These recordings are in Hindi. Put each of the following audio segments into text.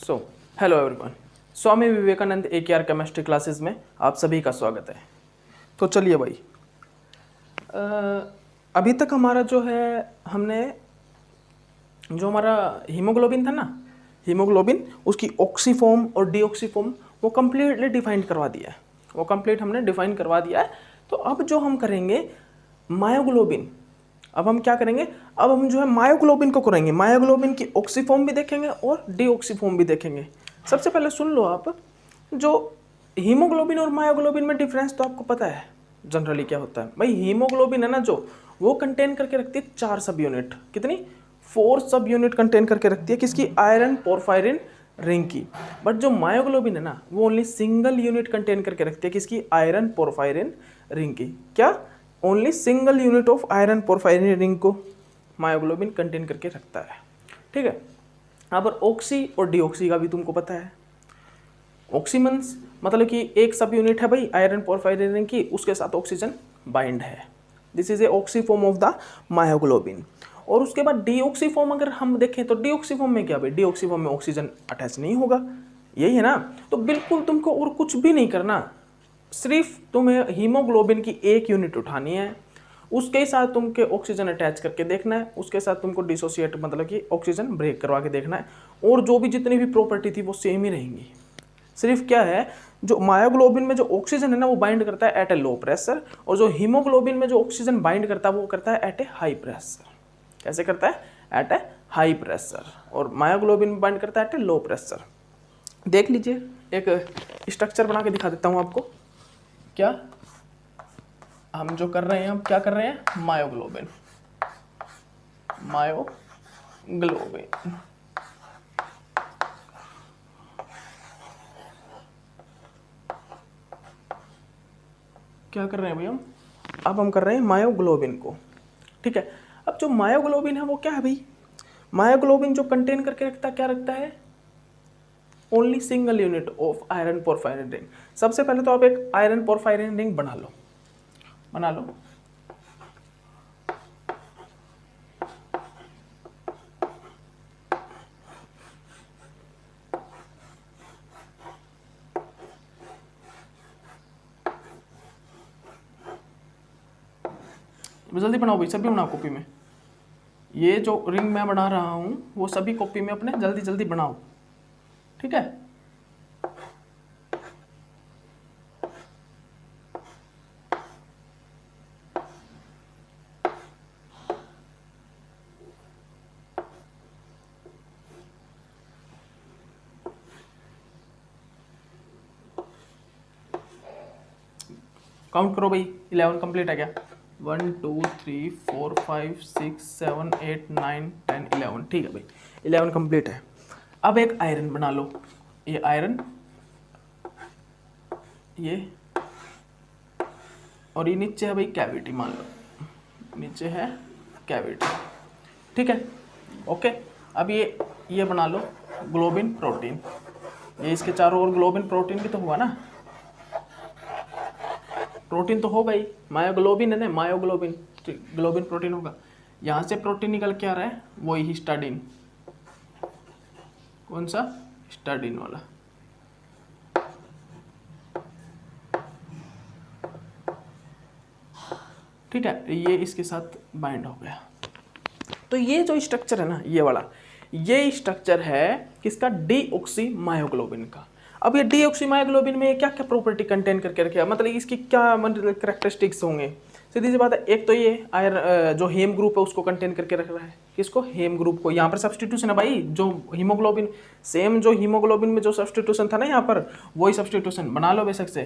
So hello everyone, Swami Vivekananda AKR chemistry classes में आप सभी का स्वागत है। तो चलिए भाई, अभी तक हमारा जो है हमने जो हमारा हीमोग्लोबिन था ना, हीमोग्लोबिन उसकी ऑक्सीफॉर्म और डीऑक्सीफॉर्म वो कम्प्लीटली डिफाइन करवा दिया है। वो कंप्लीट हमने डिफाइन करवा दिया है। तो अब जो हम करेंगे मायोग्लोबिन, अब हम क्या करेंगे, अब हम जो है मायोग्लोबिन को करेंगे। मायोग्लोबिन की ऑक्सीफॉर्म भी देखेंगे और डीऑक्सीफॉर्म भी देखेंगे। सबसे पहले सुन लो आप, जो हीमोग्लोबिन और मायोग्लोबिन में डिफरेंस तो आपको पता है जनरली क्या होता है भाई। हीमोग्लोबिन है ना, जो वो कंटेन करके रखती है 4 सब यूनिट, कितनी 4 सब यूनिट कंटेन करके रखती है किसकी, आयरन पोरफायरिन रिंग की। बट जो मायोग्लोबिन है ना, वो ओनली सिंगल यूनिट कंटेन करके रखती है किसकी, आयरन पोरफायरिन रिंग की। क्या, only single unit of iron porphyrin ring को मायोग्लोबिन कंटेन करके रखता है। ठीक है। यहाँ पर ऑक्सी और डीऑक्सी का भी तुमको पता है। ऑक्सी मींस मतलब कि एक सब यूनिट है भाई आयरन पोरफायरिन रिंग की, उसके साथ ऑक्सीजन बाइंड है। This is a oxy form of the myoglobin. और उसके बाद डीऑक्सी फॉर्म अगर हम देखें तो डीऑक्सी फॉर्म में क्या भाई, डीऑक्सी फॉर्म में ऑक्सीजन अटैच नहीं होगा, यही है ना। तो बिल्कुल तुमको और कुछ भी नहीं करना, सिर्फ तुम्हें हीमोग्लोबिन की एक यूनिट उठानी है, उसके साथ तुमको ऑक्सीजन अटैच करके देखना है, उसके साथ तुमको डिसोसिएट मतलब कि ऑक्सीजन ब्रेक करवा के देखना है, और जो भी जितनी भी प्रॉपर्टी थी वो सेम ही रहेंगी। सिर्फ क्या है, जो मायोग्लोबिन में जो ऑक्सीजन है ना वो बाइंड करता है एट ए लो प्रेशर, और जो हीमोग्लोबिन में जो ऑक्सीजन बाइंड करता है वो करता है एट ए हाई प्रेशर। कैसे करता है, एट ए हाई प्रेशर, और मायोग्लोबिन में बाइंड करता है एट ए लो प्रेशर। देख लीजिए, एक स्ट्रक्चर बना के दिखा देता हूँ आपको। क्या हम जो कर रहे हैं, हम क्या कर रहे हैं, मायोग्लोबिन, मायोग्लोबिन क्या कर रहे हैं भाई हम, अब हम कर रहे हैं मायोग्लोबिन को। ठीक है। अब जो मायोग्लोबिन है वो क्या है भाई, मायोग्लोबिन जो कंटेन करके रखता है, क्या रखता है, only single unit of iron porphyrin ring. सबसे पहले तो आप एक आयरन पोरफायरिन रिंग बना लो, बना लो। जल्दी बनाओ भाई, सभी बनाओ कॉपी में। ये जो रिंग मैं बना रहा हूं वो सभी कॉपी में अपने जल्दी जल्दी बनाओ, ठीक है। काउंट करो भाई, 11 कंप्लीट है क्या, 1 2 3 4 5 6 7 8 9 10 11। ठीक है भाई, 11 कंप्लीट है। अब एक आयरन बना लो, ये आयरन, ये, और ये नीचे है भाई कैविटी, मान लो नीचे है कैविटी। ठीक है, ओके। अब ये बना लो ग्लोबिन प्रोटीन, ये इसके चारों ओर ग्लोबिन प्रोटीन भी तो हुआ ना, प्रोटीन तो होगा ही, मायोग्लोबिन है ना, मायोग्लोबिन ग्लोबिन प्रोटीन होगा। यहाँ से प्रोटीन निकल के आ रहा है, वही हिस्टाडीन, कौन सा, हिस्टाडीन वाला। ठीक है, ये इसके साथ बाइंड हो गया। तो ये जो स्ट्रक्चर है ना, ये वाला, ये स्ट्रक्चर है किसका, डीऑक्सी मायोग्लोबिन का। अब ये डीऑक्सी मायोग्लोबिन में क्या क्या प्रॉपर्टी कंटेन करके रखे, मतलब इसकी क्या मतलब कैरेक्टरिस्टिक्स होंगे। सीधी सी बात है, एक तो ये आयरन जो हेम ग्रुप है उसको कंटेन करके रख रहा है, किसको, हेम ग्रुप को। यहाँ पर सब्सटीट्यूशन है भाई, जो हीमोग्लोबिन, सेम जो हीमोग्लोबिन में जो सब्सटीट्यूशन था ना यहाँ पर, वही सब्सटीट्यूशन बना लो बेशक से।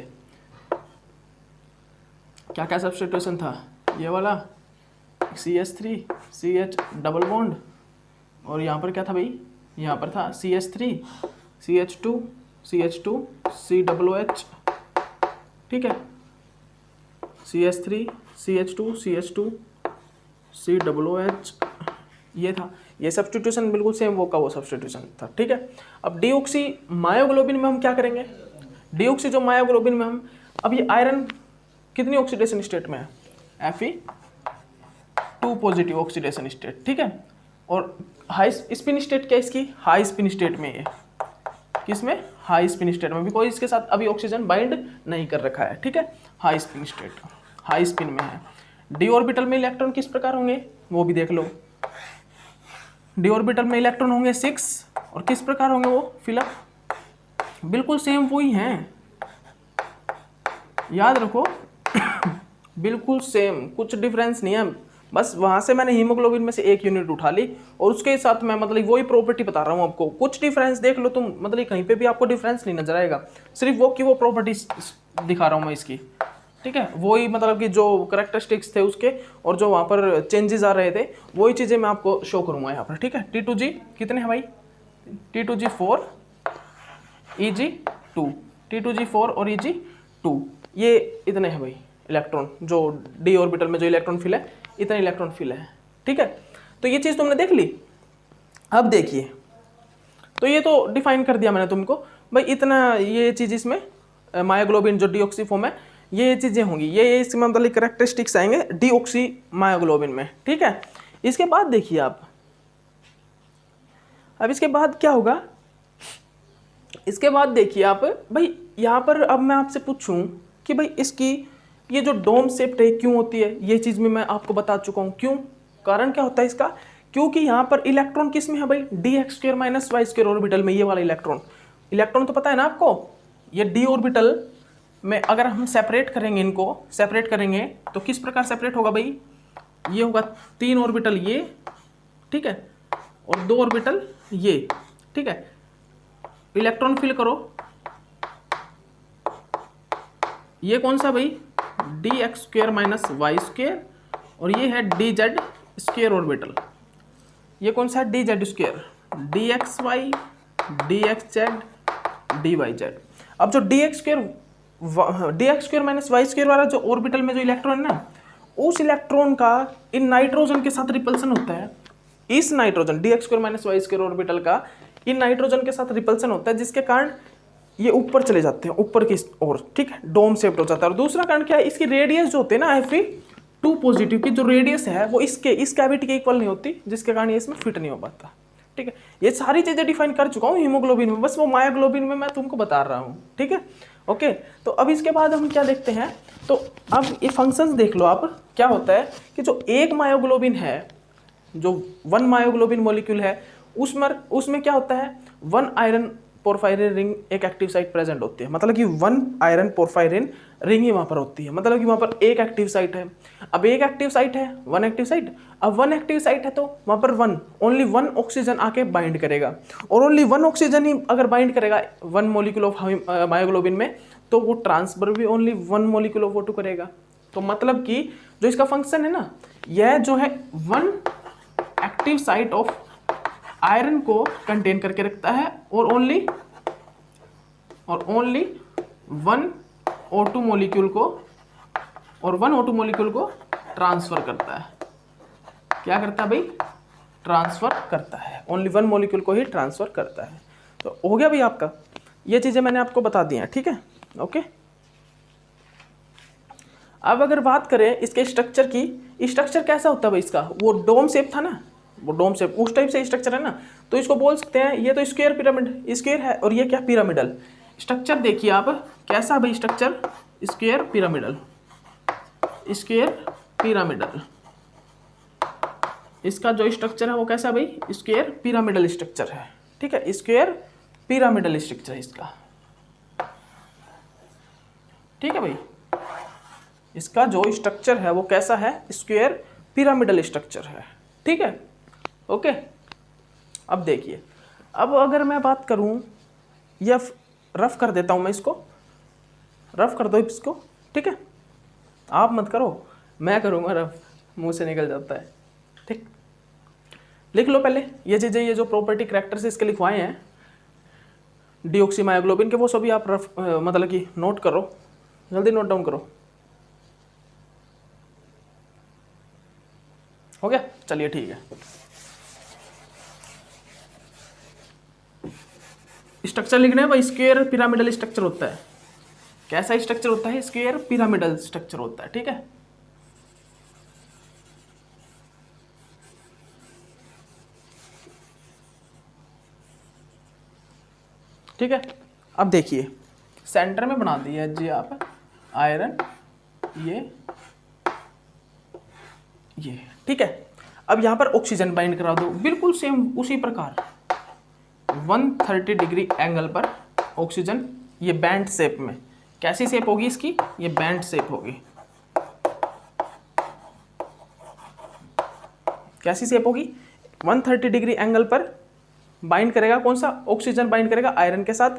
क्या क्या सब्सटीट्यूशन था, ये वाला CH3 CH डबल बॉन्ड, और यहाँ पर क्या था भाई, यहाँ पर था CH3 CH2 CH2 COOH। ठीक है, CH3 CH2 CH2 COOH, ये था, ये सब्सटीट्यूशन बिल्कुल सेम वो का वो सब्सटीट्यूशन था। ठीक है। अब डीऑक्सी मायोग्लोबिन में हम क्या करेंगे, डीऑक्सी जो मायोग्लोबिन में हम, अब ये आयरन कितनी ऑक्सीडेशन स्टेट में है, Fe2 पॉजिटिव ऑक्सीडेशन स्टेट। ठीक है, और हाई स्पिन स्टेट क्या इसकी, हाई स्पिन स्टेट में है, किसमें, हाई स्पिन स्टेट में, बिकॉज इसके साथ अभी ऑक्सीजन बाइंड नहीं कर रखा है, ठीक है, high spin state, high spin में है। डी ऑर्बिटल में इलेक्ट्रॉन किस प्रकार होंगे वो भी देख लो। डी ऑर्बिटल में इलेक्ट्रॉन होंगे 6 और किस प्रकार होंगे वो फिलअप, बिल्कुल सेम वही हैं, याद रखो बिल्कुल सेम, कुछ डिफरेंस नहीं है। बस वहां से मैंने हीमोग्लोबिन में से एक यूनिट उठा ली और उसके साथ मैं मतलब वही प्रॉपर्टी बता रहा हूँ आपको। कुछ डिफरेंस देख लो तुम, मतलब कहीं पे भी आपको डिफरेंस नहीं नजर आएगा, सिर्फ वो की वो प्रॉपर्टी दिखा रहा हूँ मैं इसकी, ठीक है। वही मतलब कि जो करेक्टरिस्टिक्स थे उसके और जो वहाँ पर चेंजेस आ रहे थे वही चीज़ें मैं आपको शो करूँगा यहाँ पर, ठीक है। T2G कितने हैं भाई, T2G 4 Eg2, T2G 4 और Eg2, ये इतने हैं भाई इलेक्ट्रॉन, जो डी ऑर्बिटल में जो इलेक्ट्रॉन फिल है इतने इलेक्ट्रॉन फिल है, ठीक है। तो ये चीज़ तुमने देख ली। अब देखिए, तो ये तो डिफाइन कर दिया मैंने तुमको भाई, इतना ये चीज़ इसमें मायोग्लोबिन जो डीऑक्सीफॉर्म है ये चीज़ें होंगी, ये इसमें मतलब करेक्टरिस्टिक्स आएंगे डीऑक्सी मायोग्लोबिन में, ठीक है। इसके बाद देखिए आप, अब इसके बाद क्या होगा, इसके बाद देखिए आप भाई यहाँ पर अब मैं आपसे पूछूं कि भाई इसकी ये जो डोम शेप्ड है क्यों होती है, ये चीज़ में मैं आपको बता चुका हूँ क्यों, कारण क्या होता है इसका, क्योंकि यहाँ पर इलेक्ट्रॉन किस में है भाई, dx² - y² ऑर्बिटल में, ये वाला इलेक्ट्रॉन, इलेक्ट्रॉन तो पता है ना आपको, ये डी ऑर्बिटल में अगर हम सेपरेट करेंगे, इनको सेपरेट करेंगे तो किस प्रकार सेपरेट होगा भाई, ये होगा 3 ऑर्बिटल ये, ठीक है, और 2 ऑर्बिटल ये, ठीक है। इलेक्ट्रॉन फिल करो, ये कौन सा भाई, dx² - y² और ये है dz² ऑर्बिटल, ये कौन सा है dz², dxy dxz dyz। अब जो dx² - y² वाला जो ऑर्बिटल में जो इलेक्ट्रॉन है ना, उस इलेक्ट्रॉन का इन नाइट्रोजन के साथ रिपल्सन होता है, इस नाइट्रोजन dx² - y² ऑर्बिटल का इन नाइट्रोजन के साथ रिपल्सन होता है, जिसके कारण ये ऊपर चले जाते हैं, ऊपर की ओर, ठीक है, डोम शेप्ड हो जाता है। और दूसरा कारण क्या है, इसकी रेडियस जो होते हैं ना Fe2 पॉजिटिव की जो रेडियस है वो इस कैविटी के इक्वल नहीं होती, जिसके कारण ये इसमें फिट नहीं हो पाता, ठीक है। ये सारी चीजें डिफाइन कर चुका हूँ हीमोग्लोबिन में, बस वो मायोग्लोबिन में मैं तुमको बता रहा हूँ, ठीक है, ओके। तो अब इसके बाद हम क्या देखते हैं, तो अब ये फंक्शंस देख लो आप, क्या होता है कि जो एक मायोग्लोबिन है, जो 1 मायोग्लोबिन मॉलिक्यूल है, उसमें क्या होता है, 1 आयरन पोरफायरिन रिंग एक एक्टिव साइट प्रेजेंट होती है, मतलब कि 1 आयरन पोरफायरिन रिंग ही वहाँ पर होती है, मतलब कि वहाँ पर एक एक्टिव साइट है। अब एक एक्टिव साइट है, 1 एक्टिव साइट, अब 1 एक्टिव साइट है तो वहाँ पर ओनली 1 ऑक्सीजन आके बाइंड करेगा, और ओनली 1 ऑक्सीजन ही अगर बाइंड करेगा 1 मॉलिक्यूल ऑफ मायोग्लोबिन में, तो वो ट्रांसफर भी ओनली 1 मॉलिक्यूल ऑफ O2 करेगा। तो मतलब कि जो इसका फंक्शन है ना, यह जो है 1 एक्टिव साइट ऑफ आयरन को कंटेन करके रखता है और ओनली 1 O2 मॉलिक्यूल को, और 1 O2 मॉलिक्यूल को ट्रांसफर करता है। क्या करता है भाई, ट्रांसफर करता है, ओनली 1 मॉलिक्यूल को ही ट्रांसफर करता है। तो हो गया भाई आपका, ये चीजें मैंने आपको बता दी हैं, ठीक है, ओके। अब अगर बात करें इसके स्ट्रक्चर की, स्ट्रक्चर कैसा होता है भाई इसका, वो डोम शेप था ना, वो डोम शेप उस टाइप से स्ट्रक्चर है ना, तो इसको बोल सकते हैं, ये तो स्क्वायर पिरामिड, स्क्वायर है, और ये क्या पिरामिडल स्ट्रक्चर। देखिए आप कैसा भाई structure, square pyramidal, square pyramidal, इसका जो स्ट्रक्चर है वो कैसा भाई, स्क्वायर पिरामिडल स्ट्रक्चर है, ठीक है, स्क्वायर पिरामिडल स्ट्रक्चर है इसका, ठीक है भाई। इसका जो स्ट्रक्चर है वो कैसा है, स्क्वायर पिरामिडल स्ट्रक्चर है, ठीक है, ओके। अब देखिए, अब अगर मैं बात करूं, या रफ कर देता हूं मैं इसको, रफ कर दो इसको, ठीक है, आप मत करो, मैं करूंगा रफ, मुंह से निकल जाता है, ठीक। लिख लो पहले ये चीजें, ये जो प्रॉपर्टी करैक्टर्स इसके लिखवाए हैं डीऑक्सीमायोग्लोबिन के, वो सभी आप रफ मतलब कि नोट करो, जल्दी नोट डाउन करो, हो गया, चलिए ठीक है। स्ट्रक्चर लिखना है भाई, स्क्वायर पिरामिडल स्ट्रक्चर होता है, कैसा स्ट्रक्चर होता है, स्क्वायर पिरामिडल स्ट्रक्चर होता है, ठीक है। ठीक है। अब देखिए सेंटर में बना दिया जी आप आयरन, ये ठीक है। अब यहाँ पर ऑक्सीजन बाइंड करा दो, बिल्कुल सेम उसी प्रकार 130 डिग्री एंगल पर ऑक्सीजन, ये बैंड शेप में। कैसी शेप होगी इसकी? ये बैंड शेप होगी। कैसी शेप होगी? 130 डिग्री एंगल पर बाइंड करेगा, कौन सा? ऑक्सीजन बाइंड करेगा आयरन के साथ,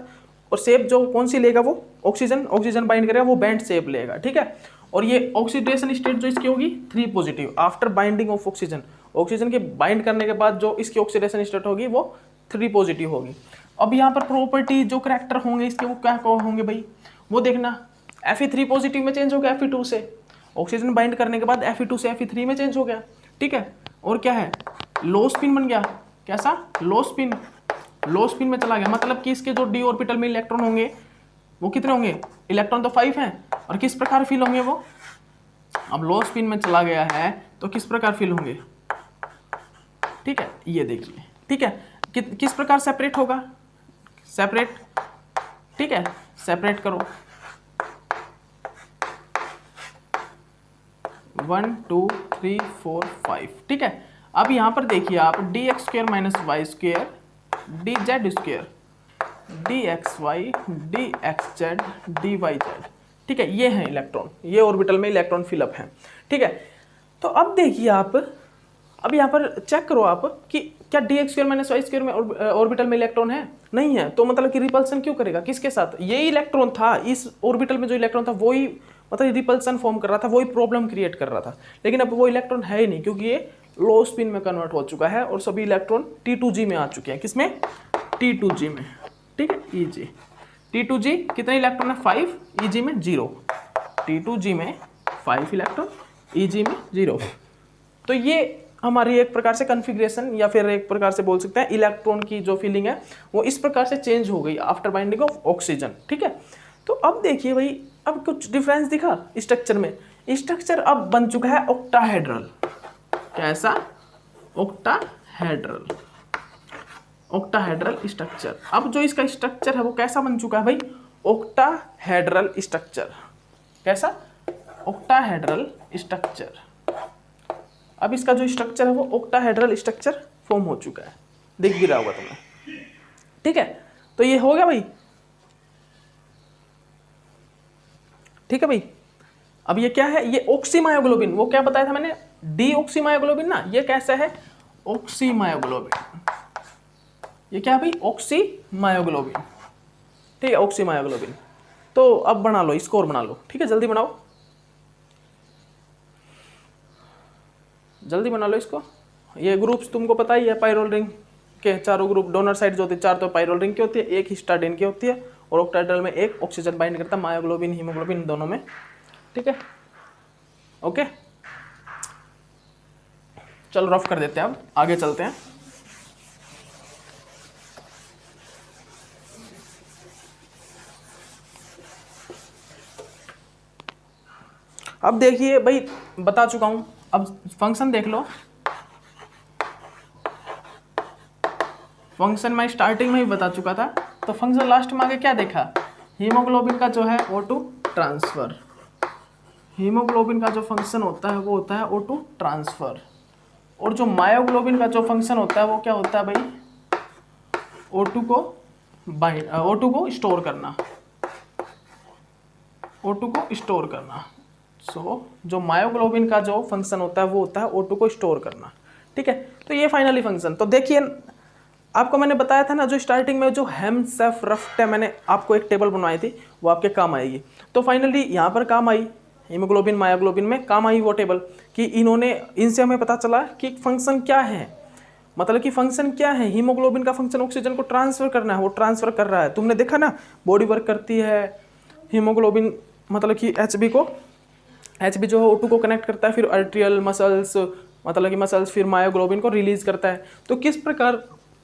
और शेप जो कौन सी लेगा वो? ऑक्सीजन बाइंड करेगा, वो बैंड शेप लेगा, ठीक है। और ये ऑक्सीडेशन स्टेट जो इसकी होगी 3 positive after binding of oxygen. Oxygen के बाइंड करने के बाद जो इसकी ऑक्सीडेशन स्टेट होगी वो 3 पॉजिटिव होगी। अब यहाँ पर प्रॉपर्टी जो करैक्टर होंगे इसके वो क्या होंगे भाई? वो देखना, Fe3 पॉजिटिव में चेंज हो गया Fe2 से, ऑक्सीजन बाइंड करने के बाद Fe2 से Fe3 में चेंज हो गया, ठीक है। और क्या है? लो स्पिन बन गया। कैसा? लो स्पिन में चला गया, मतलब कि इसके जो डी ऑर्बिटल में इलेक्ट्रॉन होंगे वो कितने होंगे? इलेक्ट्रॉन तो 5 हैं, और किस प्रकार फील होंगे वो? अब लो स्पिन में चला गया है तो किस प्रकार फील होंगे, ठीक है। ये देखिए, ठीक है, किस प्रकार सेपरेट होगा? सेपरेट, ठीक है, सेपरेट करो 1 2 3 4 5, ठीक है। अब यहाँ पर देखिए आप dx² - y² dz², dxy dxz dyz, ठीक है। ये है इलेक्ट्रॉन, ये ऑर्बिटल में इलेक्ट्रॉन फिलअप है, ठीक है। तो अब देखिए आप, अब यहाँ पर चेक करो आप कि क्या dx² - y² में ऑर्बिटल में इलेक्ट्रॉन है? नहीं है। तो मतलब कि रिपल्सन क्यों करेगा? किसके साथ? यही इलेक्ट्रॉन था, इस ऑर्बिटल में जो इलेक्ट्रॉन था वही मतलब रिपल्सन फॉर्म कर रहा था, वही प्रॉब्लम क्रिएट कर रहा था। लेकिन अब वो इलेक्ट्रॉन है ही नहीं, क्योंकि ये लो स्पिन में कन्वर्ट हो चुका है और सभी इलेक्ट्रॉन T2G में आ चुके हैं। किसमें? T2G में, ठीक है। EG T2G कितने इलेक्ट्रॉन है? 5, EG में 0। T2G में 5 इलेक्ट्रॉन, EG में 0। तो ये हमारी एक प्रकार से कॉन्फ़िगरेशन, या फिर एक प्रकार से बोल सकते हैं इलेक्ट्रॉन की जो फीलिंग है वो इस प्रकार से चेंज हो गई आफ्टर बाइंडिंग ऑफ ऑक्सीजन, ठीक है। तो अब देखिए भाई, अब कुछ डिफरेंस दिखा स्ट्रक्चर में। स्ट्रक्चर अब बन चुका है ऑक्टाहेड्रल। कैसा? Octahedral, octahedral structure. अब जो इसका स्ट्रक्चर है वो कैसा बन चुका है भाई? Octahedral structure. कैसा? Octahedral structure. अब इसका जो स्ट्रक्चर है वो ऑक्टाहेड्रल स्ट्रक्चर फॉर्म हो चुका है, दिख भी रहा होगा तुम्हें, ठीक है। तो ये हो गया भाई, ठीक है भाई। अब ये क्या है? ये ऑक्सीमायोग्लोबिन, वो क्या बताया था मैंने? डीऑक्सीमायोग्लोबिन ना, ये कैसा है? ऑक्सीमायोग्लोबिन। ये क्या है भाई? ऑक्सीमायोग्लोबिन, ठीक है, ऑक्सीमायोग्लोबिन। तो अब बना लो, स्कोर बना लो, ठीक है, जल्दी बनाओ, जल्दी बना लो इसको। ये ग्रुप्स तुमको पता ही है, पाइरोल रिंग के चारों ग्रुप, डोनर साइड जो होती है 4 तो पाइरोल रिंग की होती है, 1 हिस्टाडीन की होती है, और ऑक्टाहेड्रल में 1 ऑक्सीजन बाइंड करता है, मायोग्लोबिन हीमोग्लोबिन दोनों में, ठीक है। ओके, चलो रफ कर देते हैं, अब आगे चलते हैं। अब देखिए भाई, बता चुका हूं, अब फंक्शन देख लो। फंक्शन मैं स्टार्टिंग में ही बता चुका था, तो फंक्शन लास्ट में आगे क्या देखा? हीमोग्लोबिन का जो है O2 ट्रांसफर। हीमोग्लोबिन का जो फंक्शन होता है वो होता है O2 ट्रांसफर, और जो मायोग्लोबिन का जो फंक्शन होता है वो क्या होता है भाई? O2 को स्टोर करना, O2 को स्टोर करना। जो मायोग्लोबिन का जो फंक्शन होता है वो होता है O2 को स्टोर करना, ठीक है। तो ये फाइनली फंक्शन, तो देखिए आपको मैंने बताया था ना, जो स्टार्टिंग में जो हेमसेफ मैंने आपको एक टेबल बनवाई थी, वो आपके काम आएगी। तो फाइनली यहाँ पर काम आई, हीमोग्लोबिन मायोग्लोबिन में काम आई वो टेबल, कि इनसे हमें पता चला कि फंक्शन क्या है, मतलब कि फंक्शन क्या है। हीमोग्लोबिन का फंक्शन ऑक्सीजन को ट्रांसफर करना है, वो ट्रांसफर कर रहा है। तुमने देखा ना, बॉडी वर्क करती है, हीमोग्लोबिन मतलब कि HB जो है O2 को कनेक्ट करता है, फिर आर्टेरियल मसल्स, मतलब कि मसल्स फिर मायोग्लोबिन को रिलीज करता है। तो किस प्रकार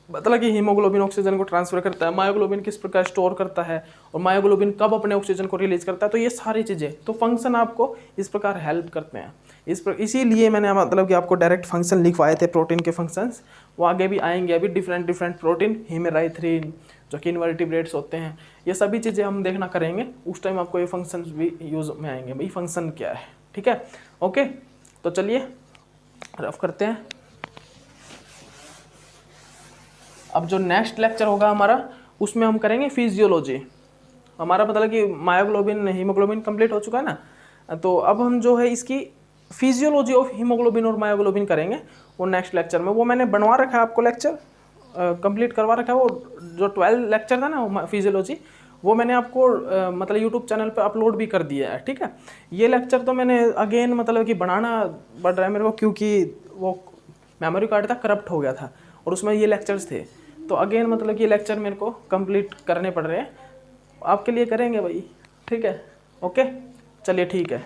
मतलब कि हीमोग्लोबिन ऑक्सीजन को ट्रांसफर करता है, मायोग्लोबिन किस प्रकार स्टोर करता है, और मायोग्लोबिन कब अपने ऑक्सीजन को रिलीज करता है, तो ये सारी चीज़ें, तो फंक्शन आपको इस प्रकार हेल्प करते हैं। इसीलिए मैंने मतलब कि आपको डायरेक्ट फंक्शन लिखवाए थे प्रोटीन के फंक्शंस, वो आगे भी आएंगे। अभी डिफरेंट प्रोटीन, हीमेराइथ्रिन, जो कि इनवर्टिब्रेट्स होते हैं, ये सभी चीज़ें हम देखना करेंगे। उस टाइम आपको ये फंक्शंस भी यूज़ में आएंगे, भाई फंक्शन क्या है, ठीक है। ओके, तो चलिए रफ करते हैं। अब जो नेक्स्ट लेक्चर होगा हमारा, उसमें हम करेंगे फिजियोलॉजी। हमारा मतलब कि मायोग्लोबिन हीमोग्लोबिन कंप्लीट हो चुका है ना, तो अब हम जो है इसकी फिजियोलॉजी ऑफ हीमोग्लोबिन और मायोग्लोबिन करेंगे वो नेक्स्ट लेक्चर में। वो मैंने बनवा रखा है आपको लेक्चर, कंप्लीट करवा रखा है। वो जो 12 लेक्चर था ना फिजियोलॉजी, वो मैंने आपको मतलब यूट्यूब चैनल पे अपलोड भी कर दिया है, ठीक है। ये लेक्चर तो मैंने अगेन मतलब कि बनाना पड़ रहा है मेरे को, क्योंकि वो मेमोरी कार्ड था करप्ट हो गया था और उसमें ये लेक्चर्स थे, तो अगेन मतलब कि ये लेक्चर मेरे को कंप्लीट करने पड़ रहे हैं। आपके लिए करेंगे भाई, ठीक है। ओके, चलिए ठीक है।